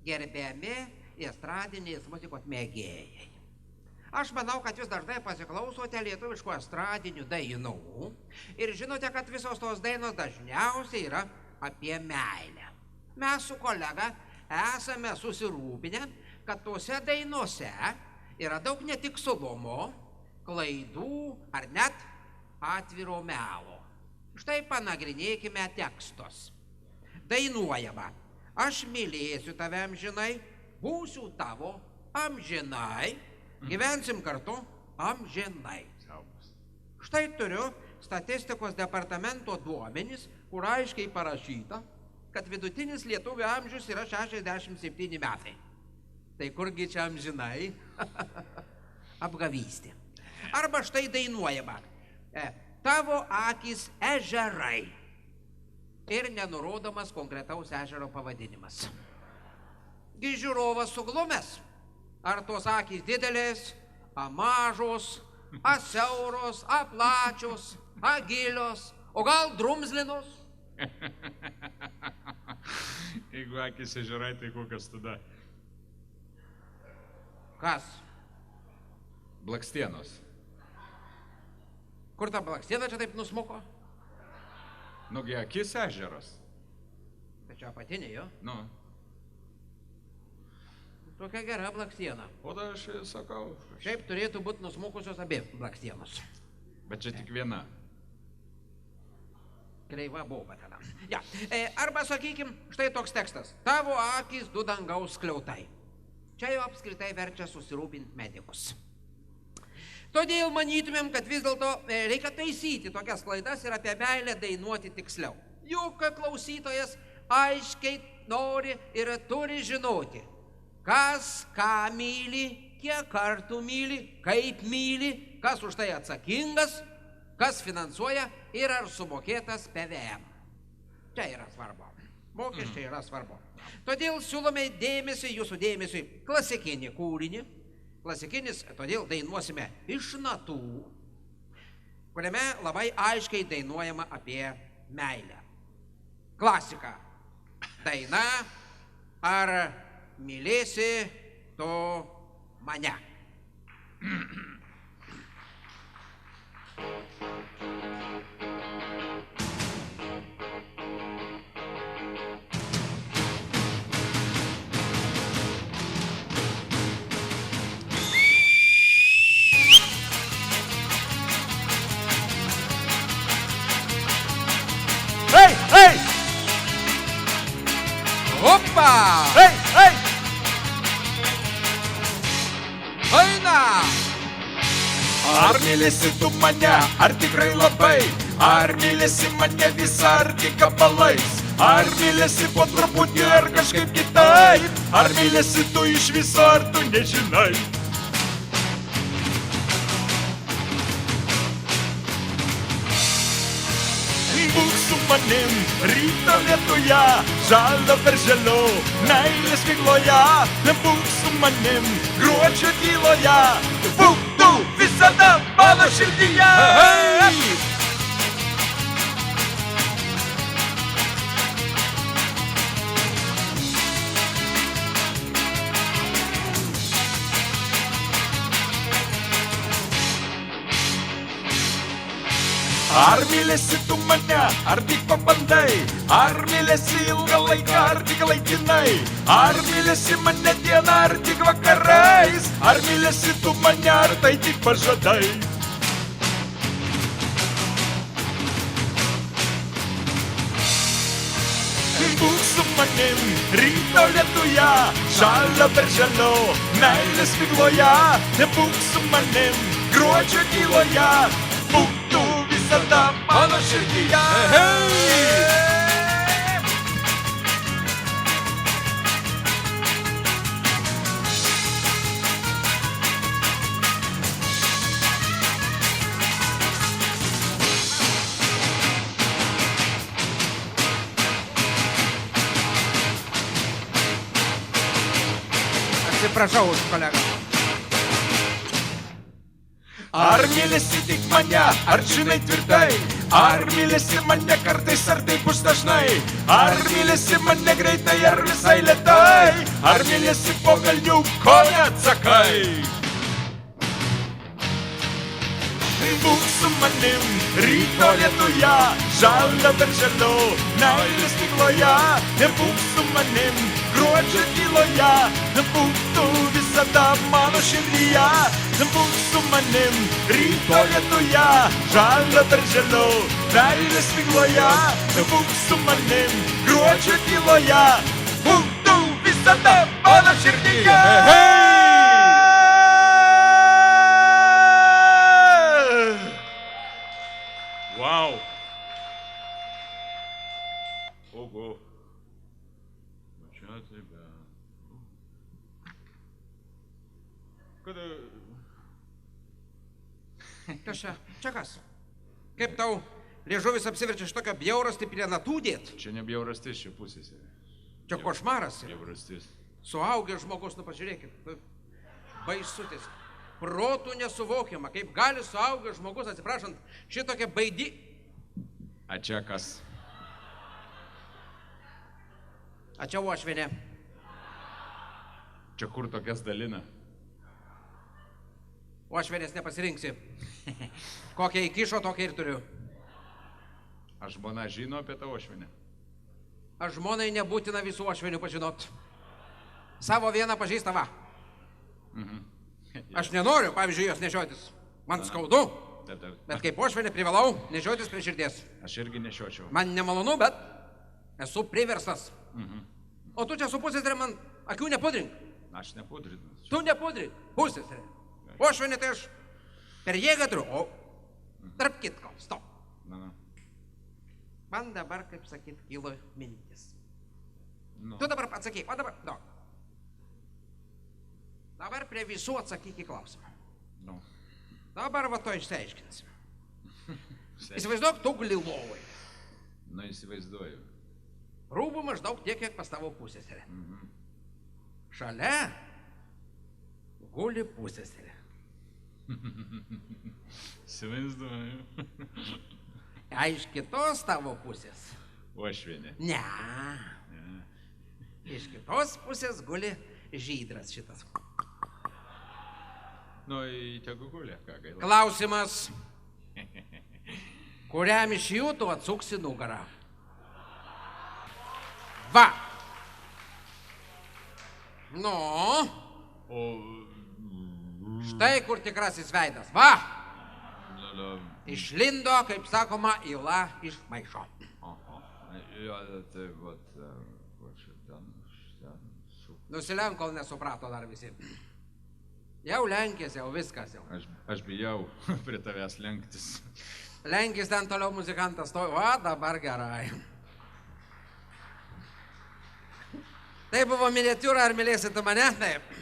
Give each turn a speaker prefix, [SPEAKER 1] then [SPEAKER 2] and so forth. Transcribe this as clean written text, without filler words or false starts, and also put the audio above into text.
[SPEAKER 1] gerbiami estradinės muzikos mėgėjai. Aš manau, kad jūs dažnai pasiklausote lietuviškų estradinių dainų ir žinote, kad visos tos dainos dažniausiai yra apie meilę. Mes su kolega esame susirūpinę, kad tose dainose yra daug netiksumo, klaidų ar net atviro melo. Štai panagrinėkime tekstus. Dainuojama: aš mylėsiu tave amžinai, būsiu tavo amžinai, gyvensim kartu amžinai. Štai turiu statistikos departamento duomenys, kur aiškiai parašyta, kad vidutinis lietuvių amžius yra 67 metai. Tai kurgi čia amžinai? Apgavystė. Arba štai dainuojama: tavo akys ežerai. Ir nenurodomas konkretaus ežero pavadinimas. Gi žiūrovas suglumęs. Ar tos akys didelės, mažos, siauros, plačios, gilios, o gal drumzlinos?
[SPEAKER 2] Jeigu akys ežerai, tai kokios tada?
[SPEAKER 1] Kas?
[SPEAKER 2] Blakstienos.
[SPEAKER 1] Kur ta blakstiena čia taip nusmuko?
[SPEAKER 2] Nugi akis ežeras.
[SPEAKER 1] Tai čia apatinė, jo?
[SPEAKER 2] Nu.
[SPEAKER 1] Tokia gera blakstiena.
[SPEAKER 2] O da aš sakau.
[SPEAKER 1] Šiaip turėtų būti nusmukusios abi blakstienos.
[SPEAKER 2] Bet čia tik viena.
[SPEAKER 1] Kreiva buvo tada. Ja. Arba sakykim, štai toks tekstas: tavo akys du dangaus skliautai. Čia jau apskritai verčia susirūpinti medikus. Todėl manytumėm, kad vis dėlto reikia taisyti tokias klaidas ir apie meilę dainuoti tiksliau. Juk klausytojas aiškiai nori ir turi žinoti, kas ką myli, kiek kartų myli, kaip myli, kas už tai atsakingas, kas finansuoja ir ar sumokėtas PVM. Čia yra svarbu. Mokesčiai yra svarbu. Todėl siūlome jūsų dėmesiui klasikinį kūrinį. Klasikinis, todėl dainuosime iš natų, kuriame labai aiškiai dainuojama apie meilę. Klasika. Daina: ar mylėsi tu mane?
[SPEAKER 3] Hey!
[SPEAKER 1] Opa!
[SPEAKER 3] Hey!
[SPEAKER 1] Daina!
[SPEAKER 3] Ar mylėsi tu mane, ar tikrai labai? Ar mylėsi mane visą, ar tik gabalais? Ar mylėsi po truputį, ar kažkaip kitaip? Ar mylėsi tu iš viso, ar tu nežinai? Būk su manim ryto lietuje, žalio berželiu, meilės migloje. Būk su manim gruodžio tyloje, būk tu visada mano širdyje. Ar mylėsi tu mane, ar tik pabandai? Ar mylėsi ilgą laiką, ar tik laikinai? Ar mylėsi mane dieną, ar tik vakarais? Ar mylėsi tu mane, ar tai tik pažadai? Būk su manim ryto lietuje, žalio berželiu, meilės migloje. Būk su manim gruodžio tyloje, būk tu visada mano širdyje.
[SPEAKER 1] Atsiprašau už kolegą.
[SPEAKER 3] Ar mylėsi tik mane, ar žinai tvirtai? Ar mylėsi mane kartais, ar tai bus dažnai? Ar mylėsi mane greitai, ar visai lėtai? Ar mylėsi po velnių, ko neatsakai? Būk su manim ryto lietuje, žalio darželiu, meilės migloje. Būk su manim gruodžio tyloje, būk tu visada mano širdyje. Būk su manim ryto lietuje, žalio darželiu, meilės migloje. Būk su manim gruodžio tyloje, būk tu visada mano širdyje.
[SPEAKER 2] Wow. Ogo. Čia tai be. Kada...
[SPEAKER 1] Kas čia? Čia kas? Kaip tau liežuvis apsiverčia iš tokio bjaurastį prie natų dėt?
[SPEAKER 2] Čia ne bjaurastis, čia pusėse.
[SPEAKER 1] Čia košmaras yra.
[SPEAKER 2] Bjaurastis.
[SPEAKER 1] Suaugęs žmogus, nu pažiūrėkit. Baisutis. Protų nesuvokiama, kaip gali suaugęs žmogus, atsiprašant, šitokia baidi...
[SPEAKER 2] A čia kas?
[SPEAKER 1] A čia uošvienė.
[SPEAKER 2] Čia kur tokias dalina?
[SPEAKER 1] Uošvienės nepasirinksi. Kokią įkišo, tokią ir turiu.
[SPEAKER 2] Aš žmona žino apie tą uošvienę.
[SPEAKER 1] Aš žmonai nebūtina visų uošvienių pažinot. Savo vieną pažįsta, va. Aš nenoriu, pavyzdžiui, jos nešiotis. Man skaudu, bet kaip uošvienė privalau nešiotis prie širdies.
[SPEAKER 2] Aš irgi nešiočiau.
[SPEAKER 1] Man nemalonu, bet esu priverstas. O tu čia su pusėsere man akių nepudrink.
[SPEAKER 2] Aš nepudrinu.
[SPEAKER 1] Tu nepudrink, pusėsere. Uošvienė tai aš per jėgą turiu. O, tarp kitko, stop. Man dabar, kaip sakyt, kilo mintis. Tu dabar atsakyk, o dabar, no. Dabar prie visų atsakyk į klausimą. Dabar va to išsiaiškinsime. Įsivaizduok, tu guli lovoj.
[SPEAKER 2] Na, įsivaizduoju.
[SPEAKER 1] Rūbų maždaug tiek, kiek pas tavo pusėserė. Šalia guli pusėserė.
[SPEAKER 2] Įsivaizduoju.
[SPEAKER 1] A iš kitos tavo pusės?
[SPEAKER 2] Uošvienė.
[SPEAKER 1] Ne. Iš kitos pusės guli žydras šitas.
[SPEAKER 2] Nu, į tegu gulė, ką gaila.
[SPEAKER 1] Klausimas. Kuriam iš jų tu atsuksi nugarą? Va. Nu.
[SPEAKER 2] O...
[SPEAKER 1] Štai kur tikrasis veidas. Va. Išlindo, kaip sakoma, įla iš maišo.
[SPEAKER 2] Jo, tai vat...
[SPEAKER 1] Nusilenk, kol nesuprato dar visi. Jau lenkės, jau viskas jau.
[SPEAKER 2] Aš bijau prie tavęs lenktis.
[SPEAKER 1] Lenkis ten toliau muzikantas stovi. Va, dabar gerai. Tai buvo miniatiūra, ar mylėsite mane? Taip.